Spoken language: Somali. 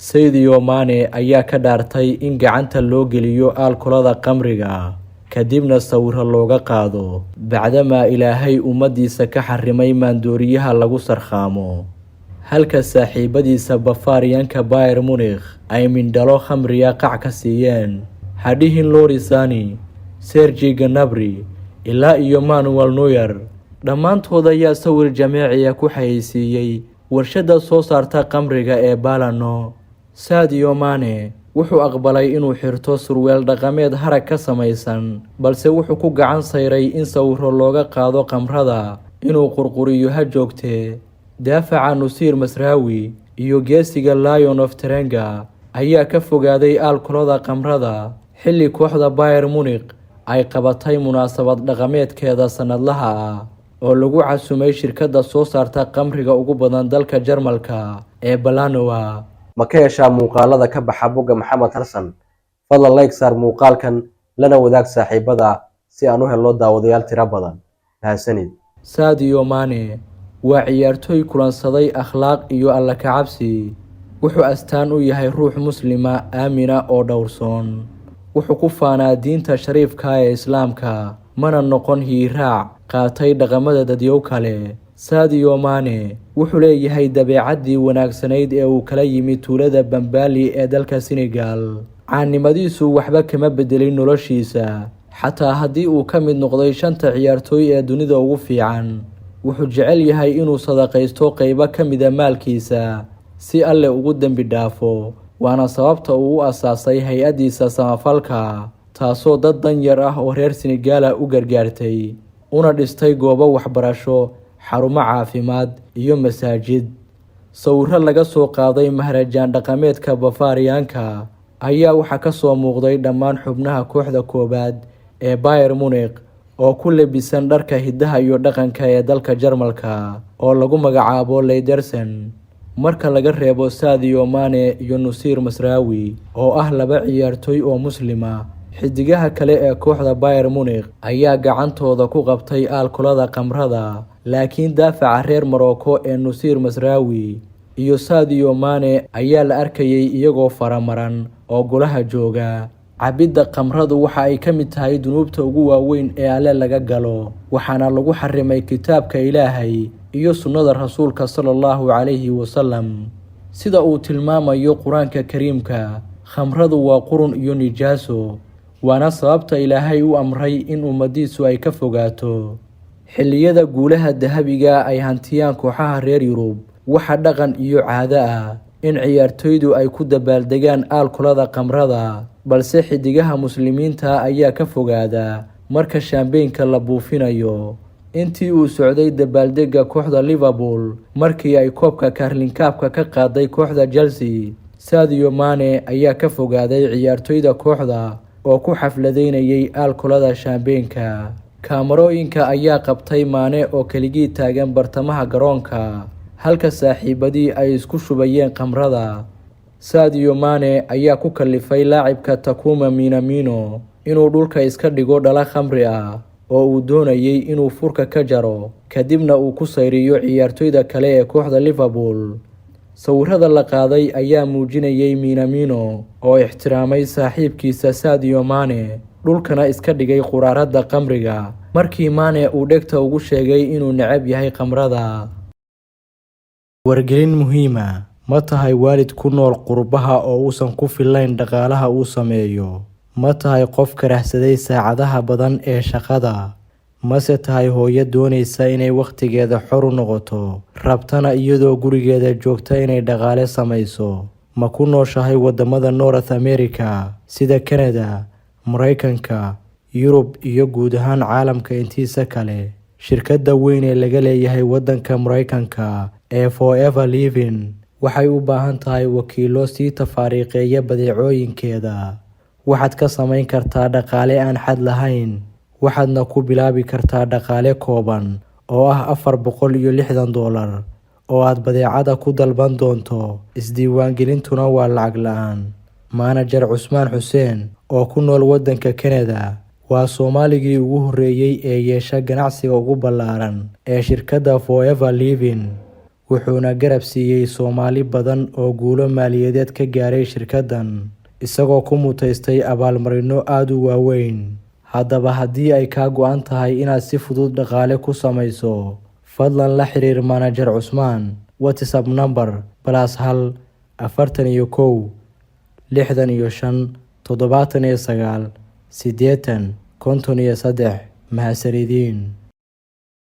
Sadio Mane ayaa ka dhaartay in gacanta loo geliyo alkolada qamriga kadibna sawiro looga qaado bacdama Ilaahay ummadiisa ka xarimay maandooriyaha lagu sarqaamo. Halka saaxiibadiisa Bavarianka Bayern Munich ay mindhalo khamriya qac ka siiyeen hadhihin Leroy Sane, Serge Gnabry ilaa iyo Manuel Neuer. Dhammaantood ayaa sawir jameeciya ku xayeysiiyey warshada soo saarta qamriga ee Balano. Sadio Mane wuxuu aqbalay inuu xirto surweel dhaqameed harag ka samaysan, balse wuxuu ku gacan sayray in sawiro looga qaado qamrada inuu qurquriyo ha joogtee. Daafaca Nusir Masraoui iyo geesiga Lion of Teranga ayaa ka fogaaday alkolada qamrada xilli kooxda Bayern Munich ay qabatay munaasabad dhaqameedkeeda sanadlaha ah oo lagu casumay shirkadda soo saarta qamriga ugu badan dalka Jarmalka ee Balano. ma ka heshaa muuqaalada ka baxa bogga Maxamed Harsan? fadlan like saar muuqaalkan lana wadaag saaxiibada si aan u helno daawadayaal tiro badan. mahadsanid. Sadio Mane waa ciyaartoy kulansaday akhlaaq iyo alla ka cabsi. Wuxuu astaan u yahay ruux muslima aamina oo dhowrsoon. Wuxuu ku faanaa diinta shariifka ee Islaamka, mana noqon hiiraac qaatay dhaqamada dadyow kale. Sadio Mane wuxuu leeyahay dabeecadii wanaagsanayd ee uu kala yimid tuulada Bambali ee dalka Senegal. Caannimadiisu waxba kama bedelin noloshiisa, xataa haddii uu ka mid noqday 5 ciyaartooy ee dunida ugu fiican. Wuxuu jecel yahay inuu sadaqaysto qaybo ka mid ah maalkiisa si Alle ugu dambi dhaafo, waana sababta uu u asaasay hay'adiisa samafalka, taasoo dad danyar ah oo reer Senegal u gargaartay, una dhistay goobo waxbarasho, xarumo caafimaad iyo masaajid. Sawirro laga soo qaaday maharajaan dhaqameedka Bavarianka ayaa waxaa ka soo muuqday dhammaan xubnaha kooxda koobaad ee Bayern Munich oo ku lebisan dharka hidaha iyo dhaqanka ee dalka Jarmalka oo lagu magacaabo Ledersen. Marka laga reebo Sadio Mane iyo Nusir Masraoui oo ah 2 ciyaartooy oo muslima, xidigaha kale ee kooxda Bayern Munich ayaa gacantooda ku qabtay alkolada qamrada. Laakiin daafaca reer Morocco ee Nusir Masraoui iyo Sadio Mane ayaa la arkayay iyagoo faramaran oo golaha jooga. Cabidda qamradu waxa ay ka mid tahay dunuubta ugu waaweyn ee Alle laga galo, waxaana lagu xarimay kitaabka Ilaahay iyo sunnada rasuulka sallallahu calayhi wasallam. Sida uu tilmaamayo Quraanka Kariimka, khamradu waa qurun iyo nijaaso, waana sababta Ilaahay u amray in ummadiisu ay ka fogaato. Xilliyada guulaha dahabiga ay hantiyaan kooxaha reer Yurub, waxa dhaqan iyo caado ah in ciyaartoydu ay ku dabaaldegaan alkolada qamrada, balse xidigaha muslimiinta ayaa ka fogaada marka shaambeynka la buufinayo. Intii uu socday dabaaldega kooxda Liverpool markii ay koobka Carling Cup-ka ka qaaday kooxda Chelsea, Sadio Mane ayaa ka fogaaday ciyaartoyda kooxda oo ku xafladeynayay alkolada shaambeynka. Kaamarooyinka ayaa qabtay Mane oo keligii taagan bartamaha garoonka, halka saaxiibadii ay isku shubayeen qamrada. Sadio Mane ayaa ku kalifay laacibka Takuma Minamino inuu dhulka iska dhigo dhala khamri ah oo uu doonayay inuu furka ka jaro, kadibna uu ku sayriyo ciyaartoyda kale ee kooxda Liverpool. Sawirada la qaaday ayaa muujinayay Minamino oo ixtiraamay saaxiibkiisa Sadio Mane, dhulkana iska dhigay quraarada qamriga markii Mane uu dhegta ugu sheegay inuu neceb yahay qamrada. Wargelin muhiima: ma tahay waalid ku nool qurbaha oo uusan ku filayn dhaqaalaha uu sameeyo? Ma tahay qof karahsaday saacadaha badan ee shaqada? Mase tahay hooyo doonaysa inay waqtigeeda xor u noqoto, rabtana iyadoo gurigeeda joogta inay dhaqaale samayso? Ma ku nooshahay wadamada North America sida Canada, Mareykanka, Yurub iyo guud ahaan caalamka intiisa kale? Shirkadda weyn ee laga leeyahay wadanka Mareykanka ee Forever Living waxay u baahan tahay wakiilo sii tafaariiqeeya badeecooyinkeeda. Waxaad ka samayn kartaa dhaqaale aan xad lahayn, waxaadna ku bilaabi kartaa dhaqaale kooban oo ah $460 oo aad badeecada ku dalban doonto. Isdiiwaangelintuna waa lacag la'aan. Manager Cusmaan Xuseen oo ku nool wadanka Canada waa Soomaaligii ugu horeeyay ee yeesha ganacsiga ugu ballaaran ee shirkadda Forever Living. wuxuuna garab siiyey Soomaali badan oo guulo maaliyadeed ka gaaray shirkaddan, isagoo ku mutaystay abaalmarino aad u waaweyn. Haddaba haddii ay kaa go'an tahay inaad si fudud dhaqaale ku samayso, fadlan la xiriir Manager Cusmaan. WhatsApp number +1 41 65 79 80 53. Mahadsanidin.